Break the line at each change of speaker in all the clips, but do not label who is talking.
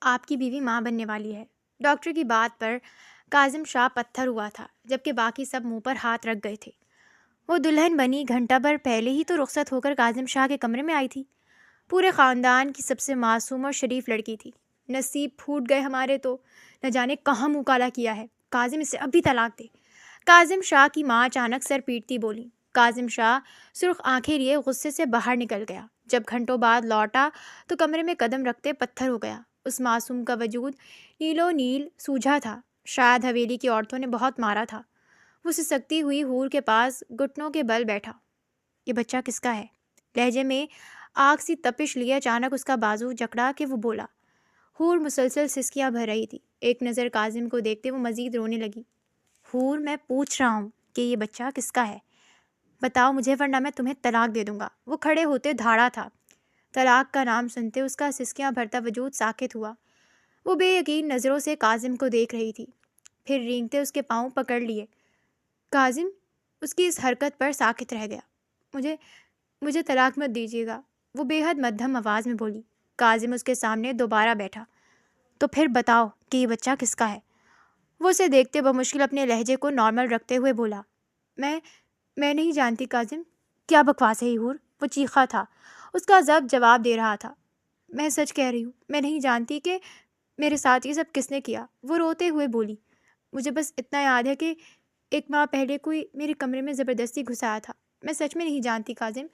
آپ کی بیوی ماں بننے والی ہے۔ ڈاکٹر کی بات پر کاظم شاہ پتھر ہوا تھا، جبکہ باقی سب منہ پر ہاتھ رکھ گئے تھے۔ وہ دلہن بنی گھنٹہ بھر پہلے ہی تو رخصت ہو کر کاظم شاہ کے کمرے میں آئی تھی۔ پورے خاندان کی سب سے معصوم اور شریف لڑکی تھی۔ نصیب پھوٹ گئے ہمارے تو، نہ جانے کہاں منہ کالا کیا ہے۔ کاظم اسے اب بھی طلاق دے۔ کاظم شاہ کی ماں اچانک سر پیٹتی بولی۔ کاظم شاہ سرخ آنکھیں لیے غصے سے باہر نکل گیا۔ جب گھنٹوں بعد لوٹا تو کمرے میں قدم رکھتے پتھر ہو گیا۔ اس معصوم کا وجود نیلو نیل سوجا تھا۔ شاید حویلی کی عورتوں نے بہت مارا تھا۔ وہ سسکتی ہوئی حور کے پاس گھٹنوں کے بل بیٹھا۔ یہ بچہ کس کا ہے؟ لہجے میں آگ سی تپش لیے اچانک اس کا بازو جکڑا کہ وہ بولا۔ حور مسلسل سسکیاں بھر رہی تھی۔ ایک نظر کاظم کو دیکھتے وہ مزید رونے لگی۔ حور، میں پوچھ رہا ہوں کہ یہ بچہ کس کا ہے؟ بتاؤ مجھے، ورنہ میں تمہیں طلاق دے دوں گا۔ وہ کھڑے ہوتے دھاڑا تھا۔ طلاق کا نام سنتے اس کا سسکیاں بھرتا وجود ساکت ہوا۔ وہ بے یقین نظروں سے کاظم کو دیکھ رہی تھی، پھر رینگتے اس کے پاؤں پکڑ لیے۔ کاظم اس کی اس حرکت پر ساکت رہ گیا۔ مجھے طلاق مت دیجیے گا، وہ بے حد مدھم آواز میں بولی۔ کاظم اس کے سامنے دوبارہ بیٹھا۔ تو پھر بتاؤ کہ یہ بچہ کس کا ہے؟ وہ اسے دیکھتے بمشکل اپنے لہجے کو نارمل رکھتے ہوئے بولا۔ میں نہیں جانتی کاظم۔ کیا بکواس ہے یہ حور؟ وہ چیخا تھا۔ اس کا ضبط جواب دے رہا تھا۔ میں سچ کہہ رہی ہوں، میں نہیں جانتی کہ میرے ساتھ یہ سب کس نے کیا۔ وہ روتے ہوئے بولی۔ مجھے بس اتنا یاد ہے کہ 1 ماہ پہلے کوئی میرے کمرے میں زبردستی گھس آیا تھا۔ میں سچ میں نہیں جانتی کاظم۔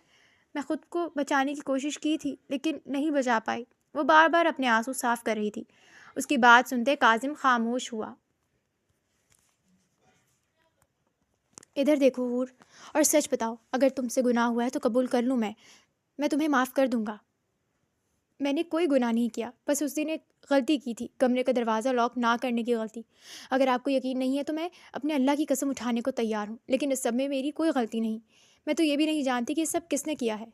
میں خود کو بچانے کی کوشش کی تھی لیکن نہیں بچا پائی۔ وہ بار بار اپنے آنسو صاف کر رہی تھی۔ اس کی بات سنتے کاظم خاموش ہوا۔ ادھر دیکھو حور، اور سچ بتاؤ، اگر تم سے گناہ ہوا ہے تو قبول کر لوں میں تمہیں معاف کر دوں گا۔ میں نے کوئی گناہ نہیں کیا، بس اس دن ایک غلطی کی تھی، کمرے کا دروازہ لاک نہ کرنے کی غلطی۔ اگر آپ کو یقین نہیں ہے تو میں اپنے اللہ کی قسم اٹھانے کو تیار ہوں، لیکن اس سب میں میری کوئی غلطی نہیں۔ میں تو یہ بھی نہیں جانتی کہ یہ سب کس نے کیا ہے۔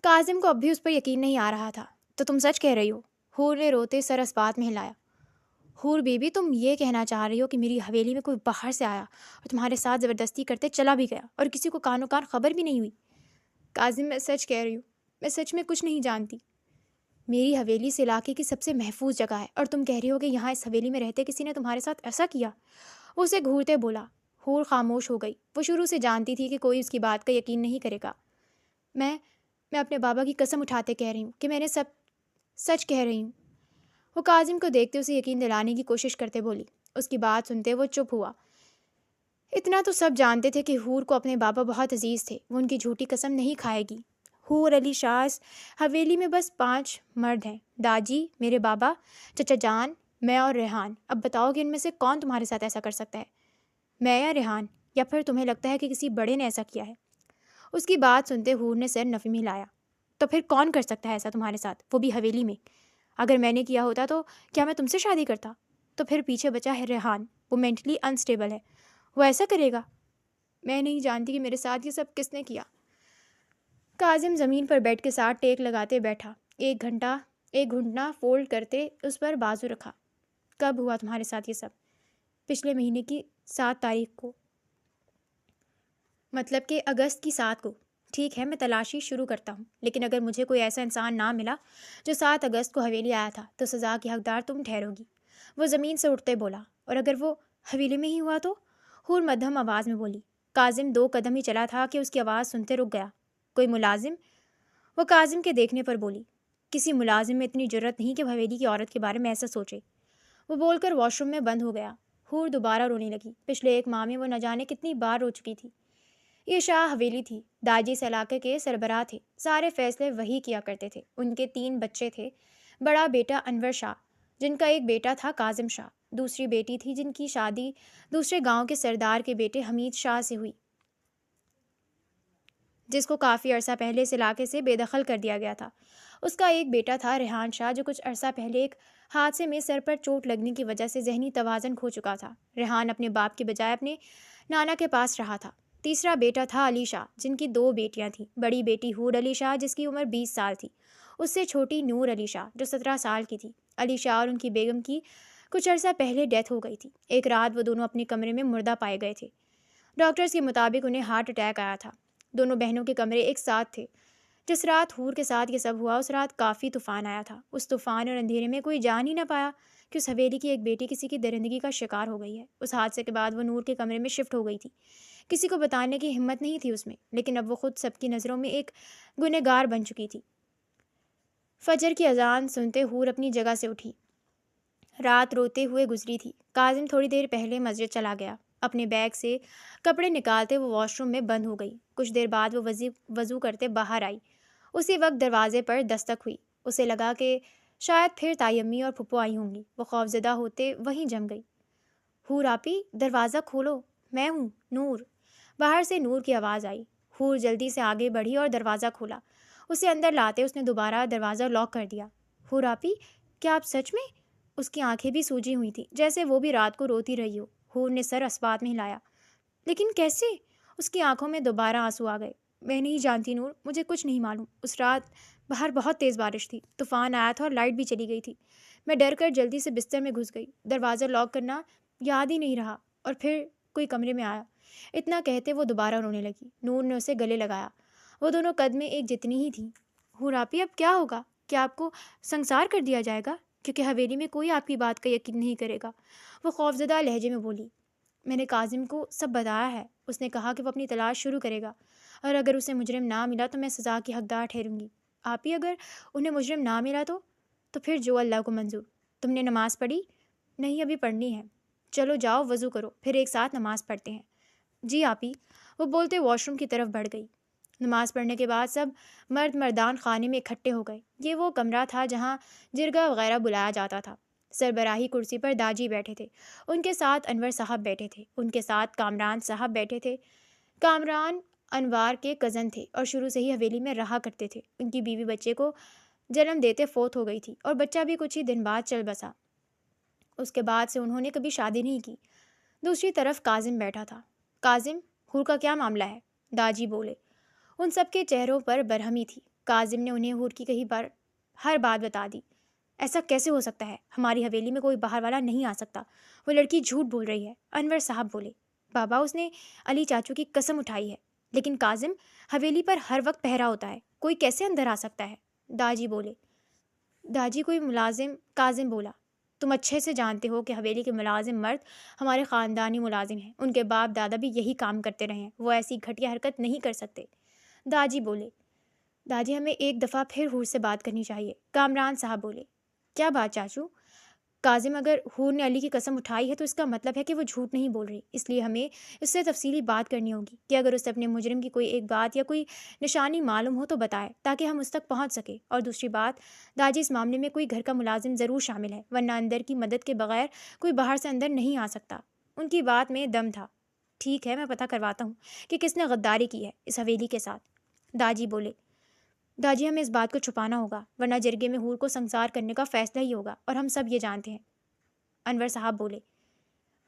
کاظم کو اب بھی اس پر یقین نہیں آ رہا تھا۔ تو تم سچ کہہ رہی ہو؟ حور نے روتے سر اس بات میں ہلایا۔ حور بی بی، تم یہ کہنا چاہ رہی ہو کہ میری حویلی میں کوئی باہر سے آیا اور تمہارے ساتھ زبردستی کرتے چلا بھی گیا اور کسی کو کانوں کان خبر بھی نہیں ہوئی؟ کاظم، میں سچ کہہ رہی ہوں، میں سچ میں کچھ نہیں جانتی۔ میری حویلی اس علاقے کی سب سے محفوظ جگہ ہے اور تم کہہ رہی ہو کہ یہاں اس حویلی میں رہتے کسی نے تمہارے ساتھ ایسا کیا؟ وہ اسے گھورتے بولا۔ حور خاموش ہو گئی۔ وہ شروع سے جانتی تھی کہ کوئی اس کی بات کا یقین نہیں کرے گا۔ میں اپنے بابا کی قسم اٹھاتے کہہ رہی ہوں کہ میں نے سب سچ کہہ رہی ہوں۔ وہ کاظم کو دیکھتے اسے یقین دلانے کی کوشش کرتے بولی۔ اس کی بات سنتے وہ چپ ہوا۔ اتنا تو سب جانتے تھے کہ حور کو اپنے بابا بہت عزیز تھے، وہ ان کی جھوٹی قسم نہیں کھائے گی۔ حور علی شاہ، اس حویلی میں بس 5 مرد ہیں، داجی، میرے بابا، چچا جان، میں اور ریحان۔ اب بتاؤ کہ ان میں سے کون تمہارے ساتھ ایسا کر سکتا ہے؟ میں یا ریحان؟ یا پھر تمہیں لگتا ہے کہ کسی بڑے نے ایسا کیا ہے؟ اس کی بات سنتے حور نے سر نفی میں ہلایا۔ تو پھر کون کر سکتا ہے ایسا تمہارے ساتھ، وہ بھی حویلی میں؟ اگر میں نے کیا ہوتا تو کیا میں تم سے شادی کرتا؟ تو پھر پیچھے بچا ہے ریحان، وہ مینٹلی انسٹیبل ہے، وہ ایسا کرے گا؟ میں نہیں جانتی کہ میرے ساتھ یہ سب کس نے کیا۔ کاظم زمین پر بیڈ کے ساتھ ٹیک لگاتے بیٹھا، ایک گھنٹنا فولڈ کرتے اس پر بازو رکھا۔ کب ہوا تمہارے ساتھ یہ سب؟ پچھلے مہینے کی 7 تاریخ کو۔ مطلب کہ اگست کی 7 کو۔ ٹھیک ہے، میں تلاشی شروع کرتا ہوں، لیکن اگر مجھے کوئی ایسا انسان نہ ملا جو 7 اگست کو حویلی آیا تھا تو سزا کی حقدار تم ٹھہرو گی۔ وہ زمین سے اٹھتے بولا۔ اور اگر وہ حویلی میں ہی ہوا تو؟ حور مدھم آواز میں بولی۔ کاظم 2 قدم ہی چلا تھا کہ اس کی آواز سنتے رک گیا۔ کوئی ملازم؟ وہ کاظم کے دیکھنے پر بولی۔ کسی ملازم میں اتنی جرأت نہیں کہ وہ حویلی کی عورت کے بارے میں ایسا سوچے۔ وہ بول کر واش روم میں بند ہو گیا۔ حور دوبارہ رونے لگی۔ پچھلے 1 ماہ میں وہ نہ جانے کتنی بار رو چکی تھی۔ یہ شاہ حویلی تھی، داجی اس علاقے کے سربراہ تھے، سارے فیصلے وہی کیا کرتے تھے۔ ان کے 3 بچے تھے، بڑا بیٹا انور شاہ، جن کا ایک بیٹا تھا کاظم شاہ، دوسری بیٹی تھی جن کی شادی دوسرے گاؤں کے سردار کے بیٹے حمید شاہ سے ہوئی، جس کو کافی عرصہ پہلے اس علاقے سے بے دخل کر دیا گیا تھا۔ اس کا ایک بیٹا تھا ریحان شاہ، جو کچھ عرصہ پہلے ایک حادثے میں سر پر چوٹ لگنے کی وجہ سے ذہنی توازن کھو چکا تھا۔ ریحان اپنے باپ کے بجائے اپنے نانا کے پاس رہا تھا۔ تیسرا بیٹا تھا علی شاہ، جن کی 2 بیٹیاں تھیں، بڑی بیٹی حور علی شاہ جس کی عمر 20 سال تھی، اس سے چھوٹی نور علی شاہ جو 17 سال کی تھی۔ علی شاہ اور ان کی بیگم کی کچھ عرصہ پہلے ڈیتھ ہو گئی تھی۔ ایک رات وہ دونوں اپنے کمرے میں مردہ پائے گئے تھے۔ ڈاکٹرز کے مطابق انہیں ہارٹ اٹیک آیا تھا۔ دونوں بہنوں کے کمرے ایک ساتھ تھے۔ جس رات حور کے ساتھ یہ سب ہوا اس رات کافی طوفان آیا تھا۔ اس طوفان اور اندھیرے میں کوئی جان ہی نہ پایا کہ اس حویلی کی ایک بیٹی کسی کی درندگی کا شکار ہو گئی ہے۔ اس حادثے کے بعد وہ نور کے کمرے میں شفٹ ہو گئی تھی۔ کسی کو بتانے کی ہمت نہیں تھی اس میں، لیکن اب وہ خود سب کی نظروں میں ایک گنہگار بن چکی تھی۔ فجر کی اذان سنتے حور اپنی جگہ سے اٹھی۔ رات روتے ہوئے گزری تھی۔ کاظم تھوڑی دیر پہلے مسجد چلا گیا۔ اپنے بیگ سے کپڑے نکالتے وہ واش روم میں بند ہو گئی۔ کچھ دیر بعد وہ وضو کرتے باہر آئی۔ اسی وقت دروازے پر دستک ہوئی۔ اسے لگا کہ شاید پھر تائی امی اور پھپھو آئی ہوں گی۔ وہ خوفزدہ ہوتے وہیں جم گئی۔ حور آپی، دروازہ کھولو، میں ہوں، نور۔ باہر سے نور کی آواز آئی۔ حور جلدی سے آگے بڑھی اور دروازہ کھولا۔ اسے اندر لاتے اس نے دوبارہ دروازہ لاک کر دیا۔ حور آپی، کیا آپ سچ میں؟ اس کی آنکھیں بھی سوجی ہوئی تھیں، جیسے وہ بھی رات کو روتی رہی ہو۔ حور نے سر اسبات میں ہلایا۔ لیکن کیسے؟ اس کی آنکھوں میں دوبارہ آنسو آ گئے۔ میں نہیں جانتی نور، مجھے کچھ نہیں معلوم۔ اس رات باہر بہت تیز بارش تھی، طوفان آیا تھا اور لائٹ بھی چلی گئی تھی۔ میں ڈر کر جلدی سے بستر میں گھس گئی۔ دروازہ لاک کرنا یاد ہی نہیں رہا، اور پھر کوئی کمرے میں آیا۔ اتنا کہتے وہ دوبارہ رونے لگی۔ نور نے اسے گلے لگایا۔ وہ دونوں قد میں ایک جتنی ہی تھیں۔ حور آپی، اب کیا ہوگا؟ کیا آپ کو سنسار کر دیا جائے گا؟ کیونکہ حویلی میں کوئی آپ کی بات کا یقین نہیں کرے گا۔ وہ خوفزدہ لہجے میں بولی۔ میں نے کاظم کو سب بتایا ہے۔ اس نے کہا کہ وہ اپنی تلاش شروع کرے گا، اور اگر اسے مجرم نہ ملا تو میں سزا کی حقدار ٹھہروں گی۔ آپی، اگر انہیں مجرم نہ ملا تو پھر جو اللہ کو منظور۔ تم نے نماز پڑھی؟ نہیں، ابھی پڑھنی ہے۔ چلو جاؤ، وضو کرو، پھر ایک ساتھ نماز پڑھتے ہیں۔ جی آپی، وہ بولتے واش روم کی طرف بڑھ گئی۔ نماز پڑھنے کے بعد سب مرد مردان خانے میں اکٹھے ہو گئے۔ یہ وہ کمرہ تھا جہاں جرگہ وغیرہ بلایا جاتا تھا۔ سربراہی کرسی پر داجی بیٹھے تھے۔ ان کے ساتھ انور صاحب بیٹھے تھے۔ ان کے ساتھ کامران صاحب بیٹھے تھے۔ کامران انوار کے کزن تھے اور شروع سے ہی حویلی میں رہا کرتے تھے۔ ان کی بیوی بچے کو جنم دیتے فوت ہو گئی تھی، اور بچہ بھی کچھ ہی دن بعد چل بسا۔ اس کے بعد سے انہوں نے کبھی شادی نہیں کی۔ دوسری طرف کاظم بیٹھا تھا۔ کاظم، حور کا کیا معاملہ ہے؟ داجی بولے۔ ان سب کے چہروں پر برہمی تھی۔ کاظم نے انہیں حور کی کہی پر ہر بات بتا دی۔ ایسا کیسے ہو سکتا ہے؟ ہماری حویلی میں کوئی باہر والا نہیں آ سکتا۔ وہ لڑکی جھوٹ بول رہی ہے۔ انور صاحب بولے۔ بابا، اس نے علی چاچو کی قسم اٹھائی ہے۔ لیکن کاظم، حویلی پر ہر وقت پہرا ہوتا ہے، کوئی کیسے اندر آ سکتا ہے؟ داجی بولے۔ داجی، کوئی ملازم۔ کاظم بولا۔ تم اچھے سے جانتے ہو کہ حویلی کے ملازم مرد ہمارے خاندانی ملازم ہیں۔ ان کے باپ دادا بھی یہی کام کرتے رہے ہیں، وہ ایسی گھٹیا حرکت نہیں کر سکتے۔ داجی بولے۔ داجی، ہمیں ایک دفعہ پھر حور سے بات کرنی چاہیے۔ کامران صاحب بولے۔ کیا بات چاچو؟ کاظم، اگر حور نے علی کی قسم اٹھائی ہے تو اس کا مطلب ہے کہ وہ جھوٹ نہیں بول رہی، اس لیے ہمیں اس سے تفصیلی بات کرنی ہوگی کہ اگر اسے اپنے مجرم کی کوئی ایک بات یا کوئی نشانی معلوم ہو تو بتائے، تاکہ ہم اس تک پہنچ سکیں۔ اور دوسری بات، داجی، اس معاملے میں کوئی گھر کا ملازم ضرور شامل ہے، ورنہ اندر کی مدد کے بغیر کوئی باہر سے اندر نہیں آ سکتا۔ ان کی بات میں دم تھا۔ ٹھیک ہے، میں پتہ کرواتا ہوں کہ کس نے غداری کی ہے اس حویلی کے ساتھ۔ داجی بولے۔ داجی، ہمیں اس بات کو چھپانا ہوگا، ورنہ جرگے میں حور کو سنسار کرنے کا فیصلہ ہی ہوگا، اور ہم سب یہ جانتے ہیں۔ انور صاحب بولے۔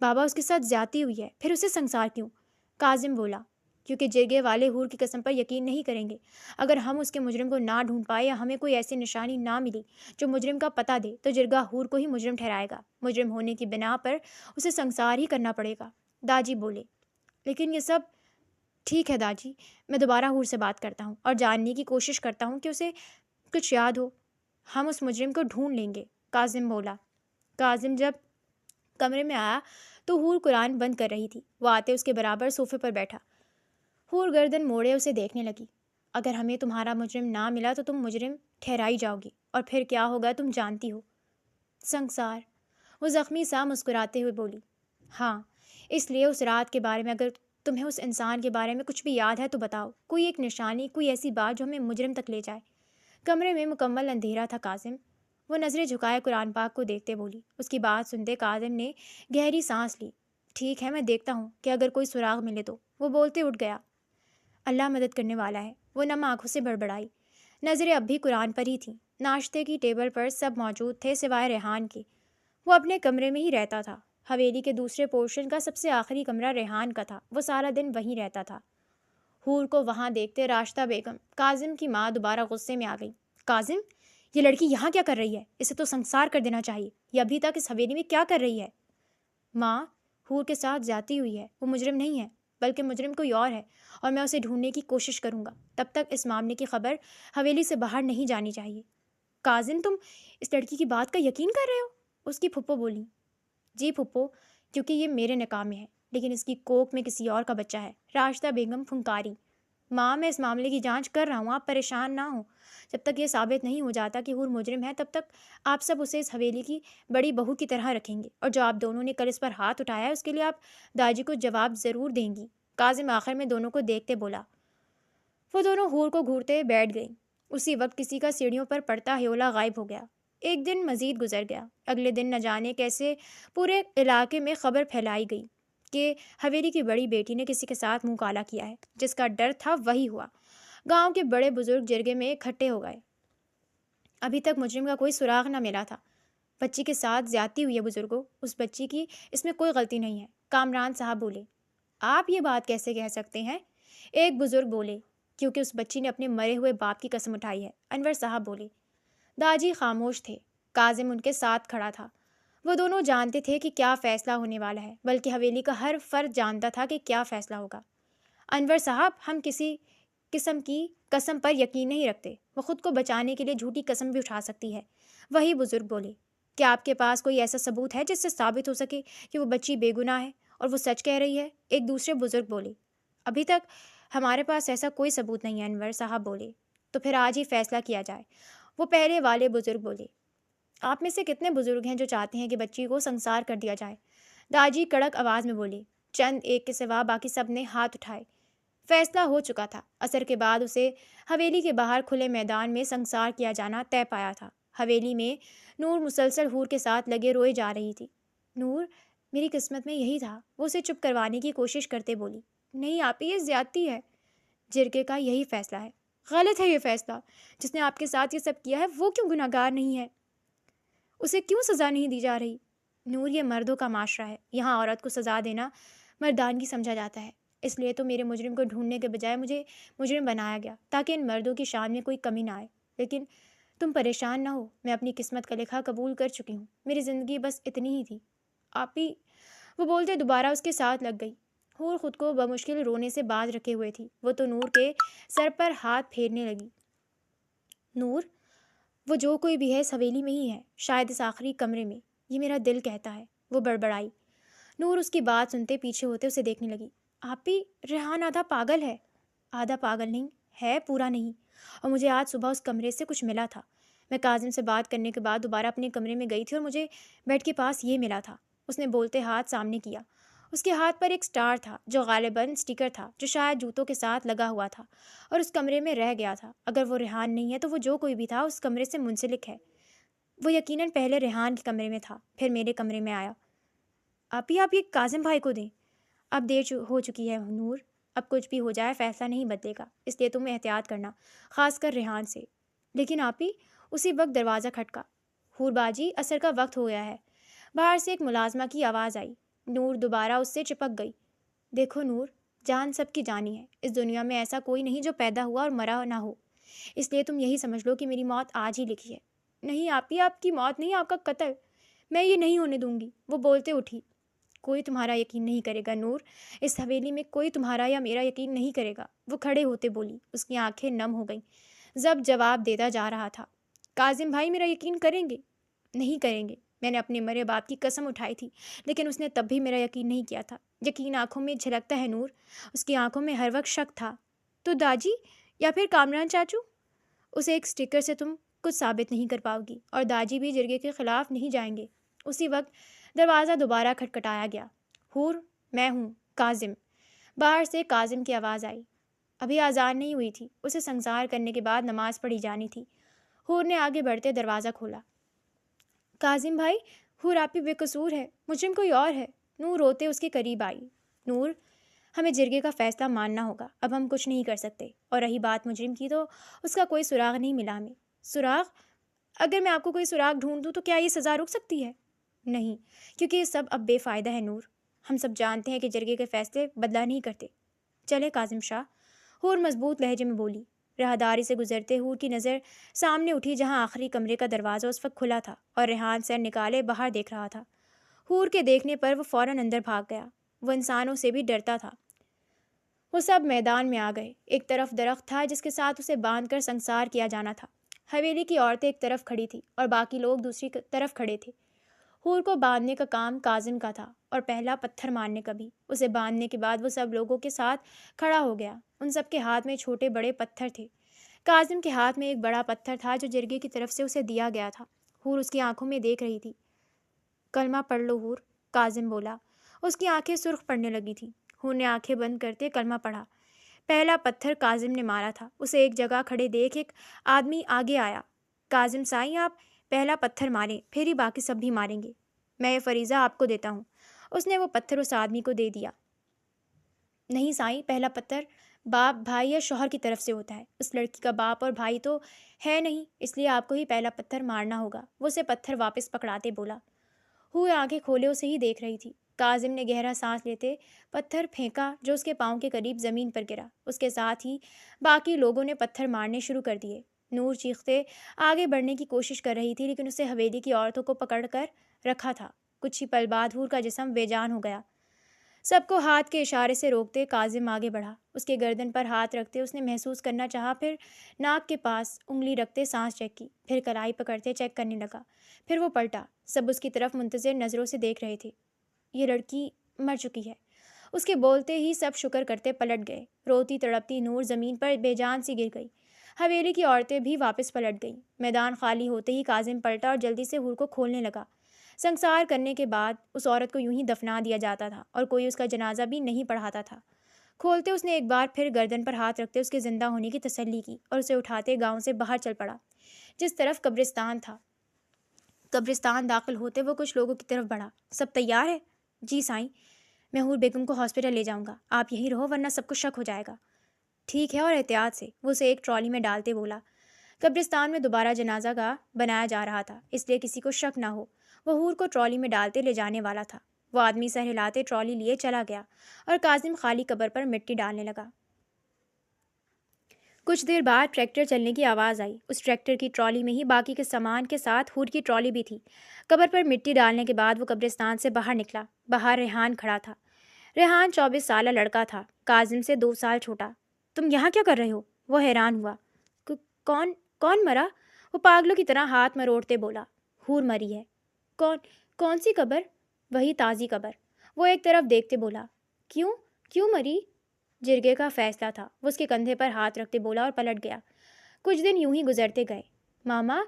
بابا، اس کے ساتھ زیادتی ہوئی ہے، پھر اسے سنسار کیوں؟ کاظم بولا۔ کیونکہ جرگے والے حور کی قسم پر یقین نہیں کریں گے۔ اگر ہم اس کے مجرم کو نہ ڈھونڈ پائے یا ہمیں کوئی ایسی نشانی نہ ملی جو مجرم کا پتہ دے، تو جرگہ حور کو ہی مجرم ٹھہرائے گا۔ مجرم ہونے کی بنا پر اسے سنسار ہی کرنا پڑے گا۔ داجی بولے۔ لیکن یہ سب ٹھیک ہے داجی، میں دوبارہ حور سے بات کرتا ہوں اور جاننے کی کوشش کرتا ہوں کہ اسے کچھ یاد ہو۔ ہم اس مجرم کو ڈھونڈ لیں گے، کاظم بولا۔ کاظم جب کمرے میں آیا تو حور قرآن بند کر رہی تھی۔ وہ آتے اس کے برابر صوفے پر بیٹھا۔ حور گردن موڑے اسے دیکھنے لگی۔ اگر ہمیں تمہارا مجرم نہ ملا تو تم مجرم ٹھہرائی جاؤ گی، اور پھر کیا ہوگا تم جانتی ہو۔ سنسار، وہ زخمی سا مسکراتے ہوئے بولی۔ ہاں، اس لیے اس رات کے بارے میں اگر تمہیں اس انسان کے بارے میں کچھ بھی یاد ہے تو بتاؤ، کوئی ایک نشانی، کوئی ایسی بات جو ہمیں مجرم تک لے جائے۔ کمرے میں مکمل اندھیرا تھا کاظم۔ وہ نظریں جھکائے قرآن پاک کو دیکھتے بولی۔ اس کی بات سنتے کاظم نے گہری سانس لی۔ ٹھیک ہے، میں دیکھتا ہوں کہ اگر کوئی سراغ ملے تو۔ وہ بولتے اٹھ گیا۔ اللہ مدد کرنے والا ہے، وہ نم آنکھوں سے بڑبڑائی۔ نظریں اب بھی قرآن پر ہی تھیں۔ ناشتے کی ٹیبل پر سب موجود تھے سوائے ریحان کے۔ وہ اپنے کمرے میں ہی رہتا تھا۔ حویلی کے دوسرے پورشن کا سب سے آخری کمرہ ریحان کا تھا۔ وہ سارا دن وہیں رہتا تھا۔ حور کو وہاں دیکھتے راشدہ بیگم، کاظم کی ماں، دوبارہ غصے میں آ گئی۔ کاظم، یہ لڑکی یہاں کیا کر رہی ہے؟ اسے تو سنسار کر دینا چاہیے۔ یہ ابھی تک اس حویلی میں کیا کر رہی ہے؟ ماں، حور کے ساتھ زیادتی ہوئی ہے، وہ مجرم نہیں ہے۔ بلکہ مجرم کوئی اور ہے اور میں اسے ڈھونڈنے کی کوشش کروں گا۔ تب تک اس معاملے کی خبر حویلی سے باہر نہیں جانی چاہیے۔ کاظم، تم اس لڑکی کی بات کا یقین کر رہے ہو؟ اس کی پھپھو بولی۔ جی پھپھو، کیونکہ یہ میرے نکاح میں ہے، لیکن اس کی کوکھ میں کسی اور کا بچہ ہے، راشدہ بیگم پھنکاری۔ ماں، میں اس معاملے کی جانچ کر رہا ہوں، آپ پریشان نہ ہوں۔ جب تک یہ ثابت نہیں ہو جاتا کہ حور مجرم ہے، تب تک آپ سب اسے اس حویلی کی بڑی بہو کی طرح رکھیں گے، اور جو آپ دونوں نے کل اس پر ہاتھ اٹھایا ہے اس کے لیے آپ داجی کو جواب ضرور دیں گی۔ کاظم آخر میں دونوں کو دیکھتے بولا۔ وہ دونوں حور کو گھورتے بیٹھ گئیں۔ اسی وقت کسی کا سیڑھیوں پر پڑتا ہیولا غائب ہو گیا۔ ایک دن مزید گزر گیا۔ اگلے دن نہ جانے کیسے پورے علاقے میں خبر پھیلائی گئی کہ حویلی کی بڑی بیٹی نے کسی کے ساتھ منہ کالا کیا ہے۔ جس کا ڈر تھا وہی ہوا۔ گاؤں کے بڑے بزرگ جرگے میں اکٹھے ہو گئے۔ ابھی تک مجرم کا کوئی سراغ نہ ملا تھا۔ بچی کے ساتھ زیادتی ہوئی ہے بزرگوں، اس بچی کی اس میں کوئی غلطی نہیں ہے۔ کامران صاحب بولے۔ آپ یہ بات کیسے کہہ سکتے ہیں؟ ایک بزرگ بولے۔ کیونکہ اس بچی نے اپنے مرے ہوئے باپ کی قسم اٹھائی ہے، انور صاحب بولے۔ داجی خاموش تھے۔ کاظم ان کے ساتھ کھڑا تھا۔ وہ دونوں جانتے تھے کہ کیا فیصلہ ہونے والا ہے، بلکہ حویلی کا ہر فرد جانتا تھا کہ کیا فیصلہ ہوگا۔ انور صاحب، ہم کسی قسم کی قسم پر یقین نہیں رکھتے، وہ خود کو بچانے کے لیے جھوٹی قسم بھی اٹھا سکتی ہے۔ وہی بزرگ بولے۔ کیا آپ کے پاس کوئی ایسا ثبوت ہے جس سے ثابت ہو سکے کہ وہ بچی بے گناہ ہے اور وہ سچ کہہ رہی ہے؟ ایک دوسرے بزرگ بولے۔ ابھی تک ہمارے پاس ایسا کوئی ثبوت نہیں ہے، انور صاحب بولے۔ تو پھر آج ہی فیصلہ کیا جائے، وہ پہلے والے بزرگ بولے۔ آپ میں سے کتنے بزرگ ہیں جو چاہتے ہیں کہ بچی کو سنسار کر دیا جائے؟ داجی کڑک آواز میں بولے۔ چند ایک کے سوا باقی سب نے ہاتھ اٹھائے۔ فیصلہ ہو چکا تھا۔ عصر کے بعد اسے حویلی کے باہر کھلے میدان میں سنسار کیا جانا طے پایا تھا۔ حویلی میں نور مسلسل حور کے ساتھ لگے روئے جا رہی تھی۔ نور، میری قسمت میں یہی تھا، وہ اسے چپ کروانے کی کوشش کرتے بولی۔ نہیں آپی، یہ زیادتی ہے۔ جرگے کا یہی فیصلہ ہے۔ غلط ہے یہ فیصلہ۔ جس نے آپ کے ساتھ یہ سب کیا ہے وہ کیوں گناہ گار نہیں ہے؟ اسے کیوں سزا نہیں دی جا رہی؟ نور، یہ مردوں کا معاشرہ ہے، یہاں عورت کو سزا دینا مردانگی سمجھا جاتا ہے۔ اس لیے تو میرے مجرم کو ڈھونڈنے کے بجائے مجھے مجرم بنایا گیا، تاکہ ان مردوں کی شان میں کوئی کمی نہ آئے۔ لیکن تم پریشان نہ ہو، میں اپنی قسمت کا لکھا قبول کر چکی ہوں۔ میری زندگی بس اتنی ہی تھی۔ آپی، وہ بولتے دوبارہ اس کے ساتھ لگ گئی۔ حور خود کو بمشکل رونے سے باز رکھے ہوئے تھی۔ وہ تو نور کے سر پر ہاتھ پھیرنے لگی۔ نور، وہ جو کوئی بھی ہے اس حویلی میں ہی ہے، شاید اس آخری کمرے میں، یہ میرا دل کہتا ہے، وہ بڑبڑائی۔ نور اس کی بات سنتے پیچھے ہوتے اسے دیکھنے لگی۔ آپی، ریحان آدھا پاگل ہے۔ آدھا پاگل نہیں ہے، پورا نہیں۔ اور مجھے آج صبح اس کمرے سے کچھ ملا تھا۔ میں کاظم سے بات کرنے کے بعد دوبارہ اپنے کمرے میں گئی تھی اور مجھے بیڈ کے پاس یہ ملا تھا۔ اس نے بولتے ہاتھ سامنے کیا۔ اس کے ہاتھ پر ایک سٹار تھا جو غالباً سٹیکر تھا، جو شاید جوتوں کے ساتھ لگا ہوا تھا اور اس کمرے میں رہ گیا تھا۔ اگر وہ ریحان نہیں ہے تو وہ جو کوئی بھی تھا اس کمرے سے منسلک ہے۔ وہ یقیناً پہلے ریحان کے کمرے میں تھا، پھر میرے کمرے میں آیا۔ آپ یہ کاظم بھائی کو دیں۔ اب دیر ہو چکی ہے نور، اب کچھ بھی ہو جائے فیصلہ نہیں بدلے گا، اس لیے تم احتیاط کرنا، خاص کر ریحان سے۔ لیکن آپی، اسی وقت دروازہ کھٹکا۔ حور باجی، عصر کا وقت ہو گیا ہے۔ باہر سے ایک ملازمہ کی آواز آئی۔ نور دوبارہ اس سے چپک گئی۔ دیکھو نور، جان سب کی جانی ہے، اس دنیا میں ایسا کوئی نہیں جو پیدا ہوا اور مرا نہ ہو، اس لیے تم یہی سمجھ لو کہ میری موت آج ہی لکھی ہے۔ نہیں آپی، آپ کی موت نہیں، آپ کا قتل، میں یہ نہیں ہونے دوں گی، وہ بولتے اٹھی۔ کوئی تمہارا یقین نہیں کرے گا نور، اس حویلی میں کوئی تمہارا یا میرا یقین نہیں کرے گا، وہ کھڑے ہوتے بولی۔ اس کی آنکھیں نم ہو گئیں، ضبط جواب دیتا جا رہا تھا۔ کاظم بھائی میرا یقین کریں گے؟ نہیں کریں گے، میں نے اپنے مرے باپ کی قسم اٹھائی تھی، لیکن اس نے تب بھی میرا یقین نہیں کیا تھا۔ یقین آنکھوں میں جھلکتا ہے نور، اس کی آنکھوں میں ہر وقت شک تھا۔ تو داجی یا پھر کامران چاچو؟ اسے ایک سٹیکر سے تم کچھ ثابت نہیں کر پاؤ گی، اور داجی بھی جرگے کے خلاف نہیں جائیں گے۔ اسی وقت دروازہ دوبارہ کھٹکھٹایا گیا۔ حور، میں ہوں، کاظم۔ باہر سے کاظم کی آواز آئی۔ ابھی اذان نہیں ہوئی تھی، اسے سنسار کرنے کے بعد نماز پڑھی جانی تھی۔ حور نے آگے بڑھتے دروازہ کھولا۔ کاظم بھائی، حور آپ ہی بے قصور ہے، مجرم کوئی اور ہے۔ نور روتے اس کے قریب آئی۔ نور، ہمیں جرگے کا فیصلہ ماننا ہوگا، اب ہم کچھ نہیں کر سکتے، اور رہی بات مجرم کی تو اس کا کوئی سراغ نہیں ملا ہمیں۔ سراغ؟ اگر میں آپ کو کوئی سراغ ڈھونڈ دوں تو کیا یہ سزا رک سکتی ہے؟ نہیں، کیونکہ یہ سب اب بے فائدہ ہے نور، ہم سب جانتے ہیں کہ جرگے کے فیصلے بدلا نہیں کرتے۔ چلے کاظم شاہ، حور مضبوط لہجے میں بولی۔ راہداری سے گزرتے حور کی نظر سامنے اٹھی جہاں آخری کمرے کا دروازہ اس وقت کھلا تھا اور ریحان سر نکالے باہر دیکھ رہا تھا۔ حور کے دیکھنے پر وہ فوراً اندر بھاگ گیا۔ وہ انسانوں سے بھی ڈرتا تھا۔ وہ سب میدان میں آ گئے۔ ایک طرف درخت تھا جس کے ساتھ اسے باندھ کر سنسار کیا جانا تھا۔ حویلی کی عورتیں ایک طرف کھڑی تھیں اور باقی لوگ دوسری طرف کھڑے تھے۔ حور کو باندھنے کا کام کاظم کا تھا اور پہلا پتھر مارنے کا بھی۔ اسے باندھنے کے بعد وہ سب لوگوں کے ساتھ کھڑا ہو گیا۔ ان سب کے ہاتھ میں چھوٹے بڑے پتھر تھے۔ کاظم کے ہاتھ میں ایک بڑا پتھر تھا جو جرگے کی طرف سے اسے دیا گیا تھا۔ حور اس کی آنکھوں میں دیکھ رہی تھی۔ کلمہ پڑھ لو حور، کاظم بولا۔ اس کی آنکھیں سرخ پڑنے لگی تھیں۔ حور نے آنکھیں بند کرتے کلمہ پڑھا۔ پہلا پتھر کاظم نے مارا تھا۔ اسے ایک جگہ کھڑے دیکھ ایک آدمی آگے آیا۔ کاظم سائیں، آپ پہلا پتھر ماریں، پھر ہی باقی سب بھی ماریں گے۔ میں یہ فریضہ آپ کو دیتا ہوں۔ اس نے وہ پتھر اس آدمی کو دے دیا۔ نہیں سائیں، پہلا پتھر باپ، بھائی یا شوہر کی طرف سے ہوتا ہے۔ اس لڑکی کا باپ اور بھائی تو ہے نہیں، اس لیے آپ کو ہی پہلا پتھر مارنا ہوگا۔ وہ اسے پتھر واپس پکڑاتے بولا۔ حور آنکھیں کھولے اسے ہی دیکھ رہی تھی۔ کاظم نے گہرا سانس لیتے پتھر پھینکا جو اس کے پاؤں کے قریب زمین پر گرا۔ اس کے ساتھ ہی باقی لوگوں نے پتھر مارنے شروع کر دیے۔ نور چیختے آگے بڑھنے کی کوشش کر رہی تھی لیکن اسے حویلی کی عورتوں کو پکڑ کر رکھا تھا۔ کچھ ہی پل بعد حور کا جسم بے جان ہو گیا۔ سب کو ہاتھ کے اشارے سے روکتے کاظم آگے بڑھا۔ اس کے گردن پر ہاتھ رکھتے اس نے محسوس کرنا چاہا، پھر ناک کے پاس انگلی رکھتے سانس چیک کی، پھر کلائی پکڑتے چیک کرنے لگا، پھر وہ پلٹا۔ سب اس کی طرف منتظر نظروں سے دیکھ رہے تھے۔ یہ لڑکی مر چکی ہے۔ اس کے بولتے ہی سب شکر کرتے پلٹ گئے۔ روتی تڑپتی نور زمین پر بے جان سی گر گئی۔ حویلی کی عورتیں بھی واپس پلٹ گئیں۔ میدان خالی ہوتے ہی کاظم پلٹا اور جلدی سے حور کو کھولنے لگا۔ سنسار کرنے کے بعد اس عورت کو یوں ہی دفنا دیا جاتا تھا اور کوئی اس کا جنازہ بھی نہیں پڑھاتا تھا۔ کھولتے اس نے ایک بار پھر گردن پر ہاتھ رکھتے اس کے زندہ ہونے کی تسلی کی اور اسے اٹھاتے گاؤں سے باہر چل پڑا جس طرف قبرستان تھا۔ قبرستان داخل ہوتے وہ کچھ لوگوں کی طرف بڑھا۔ سب تیار ہے؟ جی سائیں، میں حور بیگم کو ہاسپٹل لے جاؤں گا، آپ یہیں رہو ورنہ سب کو شک ہو جائے گا۔ ٹھیک ہے، اور احتیاط سے، وہ اسے ایک ٹرالی میں ڈالتے بولا۔ قبرستان میں دوبارہ جنازہ گاہ بنایا جا رہا تھا، اس لیے کسی کو شک نہ ہو۔ وہ حور کو ٹرالی میں ڈالتے لے جانے والا تھا۔ وہ آدمی سر ہلاتے ٹرالی لیے چلا گیا اور کاظم خالی قبر پر مٹی ڈالنے لگا۔ کچھ دیر بعد ٹریکٹر چلنے کی آواز آئی۔ اس ٹریکٹر کی ٹرالی میں ہی باقی کے سامان کے ساتھ حور کی ٹرالی بھی تھی۔ قبر پر مٹی ڈالنے کے بعد وہ قبرستان سے باہر نکلا۔ باہر ریحان کھڑا تھا۔ ریحان 24 سالہ لڑکا تھا، کاظم سے 2 سال چھوٹا۔ تم یہاں کیا کر رہے ہو؟ وہ حیران ہوا۔ کون مرا؟ وہ پاگلوں کی طرح ہاتھ مروڑتے بولا۔ حور مری ہے۔ کون سی قبر؟ وہی تازی قبر۔ وہ ایک طرف دیکھتے بولا۔ کیوں مری؟ جرگے کا فیصلہ تھا۔ وہ اس کے کندھے پر ہاتھ رکھتے بولا اور پلٹ گیا۔ کچھ دن یوں ہی گزرتے گئے۔ ماما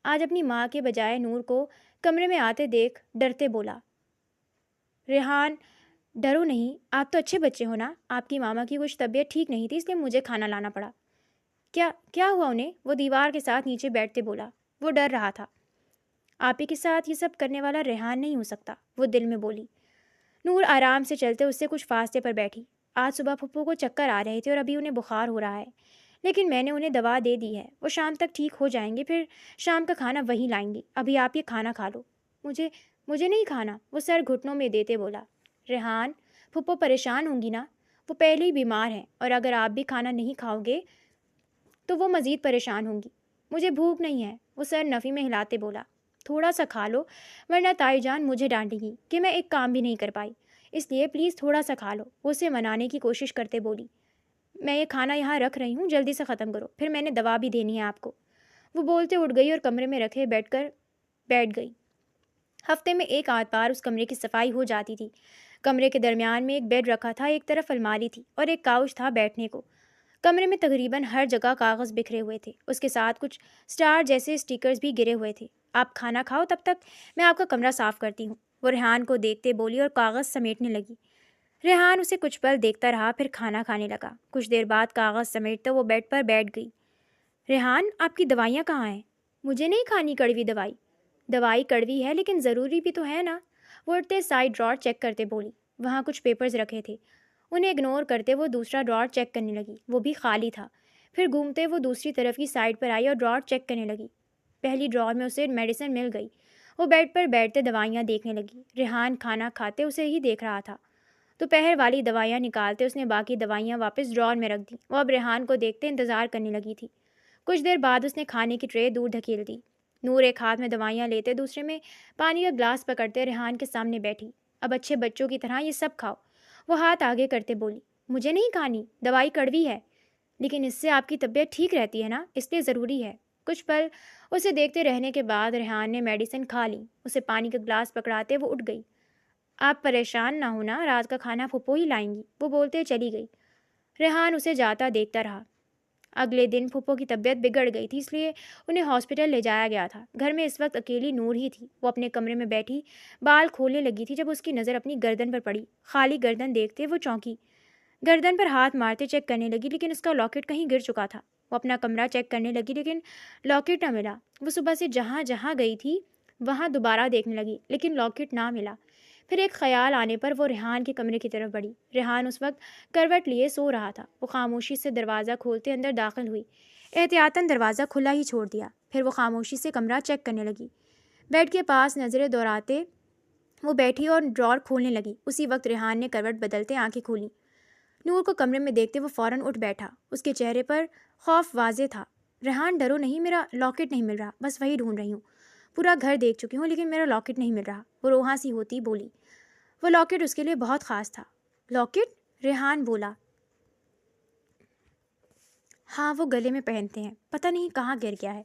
آج اپنی ماں کے بجائے نور کو کمرے میں آتے دیکھ ڈرتے بولا۔ ریحان ڈرو نہیں، آپ تو اچھے بچے ہو نا۔ آپ کی ماما کی کچھ طبیعت ٹھیک نہیں تھی اس لیے مجھے کھانا لانا پڑا۔ کیا ہوا انہیں؟ وہ دیوار کے ساتھ نیچے بیٹھتے بولا۔ وہ ڈر رہا تھا۔ آپ ہی کے ساتھ یہ سب کرنے والا ریحان نہیں ہو سکتا، وہ دل میں بولی۔ نور آرام سے چلتے اس سے کچھ فاصلے پر بیٹھی۔ آج صبح پھپھو کو چکر آ رہے تھے اور ابھی انہیں بخار ہو رہا ہے، لیکن میں نے انہیں دوا دے دی ہے، وہ شام تک ٹھیک ہو جائیں گے، پھر شام کا کھانا وہی لائیں گے۔ ابھی آپ یہ کھانا کھا لو۔ مجھے نہیں کھانا، وہ سر گھٹنوں میں دیتے بولا۔ ریحان پھپھو پریشان ہوں گی نا، وہ پہلے ہی بیمار ہیں اور اگر آپ بھی کھانا نہیں کھاؤ گے تو وہ مزید پریشان ہوں گی۔ مجھے بھوک نہیں ہے، وہ سر نفی میں ہلاتے بولا۔ تھوڑا سا کھا لو ورنہ تائی جان مجھے ڈانٹے گی کہ میں ایک کام بھی نہیں کر پائی، اس لیے پلیز تھوڑا سا کھا لو، وہ اسے منانے کی کوشش کرتے بولی۔ میں یہ کھانا یہاں رکھ رہی ہوں، جلدی سے ختم کرو، پھر میں نے دوا بھی دینی ہے آپ کو۔ وہ بولتے اٹھ گئی اور کمرے میں رکھے بیٹھ گئی۔ ہفتے میں ایک آدھ بار اس کمرے کی صفائی ہو جاتی تھی۔ کمرے کے درمیان میں ایک بیڈ رکھا تھا، ایک طرف الماری تھی اور ایک کاؤچ تھا بیٹھنے کو۔ کمرے میں تقریباً ہر جگہ کاغذ بکھرے ہوئے تھے، اس کے ساتھ کچھ سٹار جیسے اسٹیکرز بھی گرے ہوئے تھے۔ آپ کھانا کھاؤ، تب تک میں آپ کا کمرہ صاف کرتی ہوں، وہ ریحان کو دیکھتے بولی اور کاغذ سمیٹنے لگی۔ ریحان اسے کچھ پل دیکھتا رہا، پھر کھانا کھانے لگا۔ کچھ دیر بعد کاغذ سمیٹتے وہ بیڈ پر بیٹھ گئی۔ ریحان آپ کی دوائیاں کہاں ہیں؟ مجھے نہیں کھانی کڑوی دوائی۔ دوائی کڑوی ہے لیکن ضروری بھی تو ہے نا، وہ اٹھتے سائڈ ڈراور چیک کرتے بولی۔ وہاں کچھ پیپرز رکھے تھے، انہیں اگنور کرتے وہ دوسرا ڈراور چیک کرنے لگی، وہ بھی خالی تھا۔ پھر گھومتے وہ دوسری طرف کی سائڈ پر آئی اور ڈراور چیک کرنے لگی۔ پہلی ڈراور میں اسے میڈیسن مل گئی۔ وہ بیڈ پر بیٹھتے دوائیاں دیکھنے لگی۔ ریحان کھانا کھاتے اسے ہی دیکھ رہا تھا۔ دوپہر والی دوائیاں نکالتے اس نے باقی دوائیاں واپس ڈراور میں رکھ دیں۔ وہ اب ریحان کو دیکھتے انتظار کرنے لگی تھی۔ کچھ دیر بعد اس نے کھانے کی ٹرے دور دھکیل دی۔ نور ایک ہاتھ میں دوائیاں لیتے دوسرے میں پانی کا گلاس پکڑتے ریحان کے سامنے بیٹھی۔ اب اچھے بچوں کی طرح یہ سب کھاؤ، وہ ہاتھ آگے کرتے بولی۔ مجھے نہیں کھانی، دوائی کڑوی ہے، لیکن اس سے آپ کی طبیعت ٹھیک رہتی ہے نا، اس لیے ضروری ہے۔ کچھ پل اسے دیکھتے رہنے کے بعد ریحان نے میڈیسن کھا لی۔ اسے پانی کا گلاس پکڑاتے وہ اٹھ گئی۔ آپ پریشان نہ ہونا، رات کا کھانا پھپھو ہی لائیں گی، وہ بولتے چلی گئی۔ ریحان اسے جاتا دیکھتا رہا۔ اگلے دن پھپھو کی طبیعت بگڑ گئی تھی، اس لیے انہیں ہاسپٹل لے جایا گیا تھا۔ گھر میں اس وقت اکیلی نور ہی تھی۔ وہ اپنے کمرے میں بیٹھی بال کھولنے لگی تھی جب اس کی نظر اپنی گردن پر پڑی۔ خالی گردن دیکھتے وہ چونکی، گردن پر ہاتھ مارتے چیک کرنے لگی، لیکن اس کا لاکٹ کہیں گر چکا تھا۔ وہ اپنا کمرہ چیک کرنے لگی، لیکن لاکٹ نہ ملا۔ وہ صبح سے جہاں جہاں گئی تھی وہاں دوبارہ دیکھنے لگی، لیکن لاکٹ نہ ملا۔ پھر ایک خیال آنے پر وہ ریحان کے کمرے کی طرف بڑھی۔ ریحان اس وقت کروٹ لیے سو رہا تھا۔ وہ خاموشی سے دروازہ کھولتے اندر داخل ہوئی، احتیاطاً دروازہ کھلا ہی چھوڑ دیا۔ پھر وہ خاموشی سے کمرہ چیک کرنے لگی۔ بیڈ کے پاس نظریں دوڑاتے وہ بیٹھی اور ڈرار کھولنے لگی۔ اسی وقت ریحان نے کروٹ بدلتے آنکھیں کھولیں۔ نور کو کمرے میں دیکھتے وہ فوراً اٹھ بیٹھا۔ اس کے چہرے پر خوف واضح تھا۔ ریحان ڈرو نہیں، میرا لاکٹ نہیں مل رہا، بس وہی ڈھونڈ رہی ہوں۔ پورا گھر دیکھ چکی ہوں لیکن میرا لاکٹ نہیں مل رہا، وہ روحاں سی ہوتی بولی۔ وہ لاکٹ اس کے لیے بہت خاص تھا۔ لاکٹ؟ ریحان بولا۔ ہاں، وہ گلے میں پہنتے ہیں، پتہ نہیں کہاں گر گیا ہے۔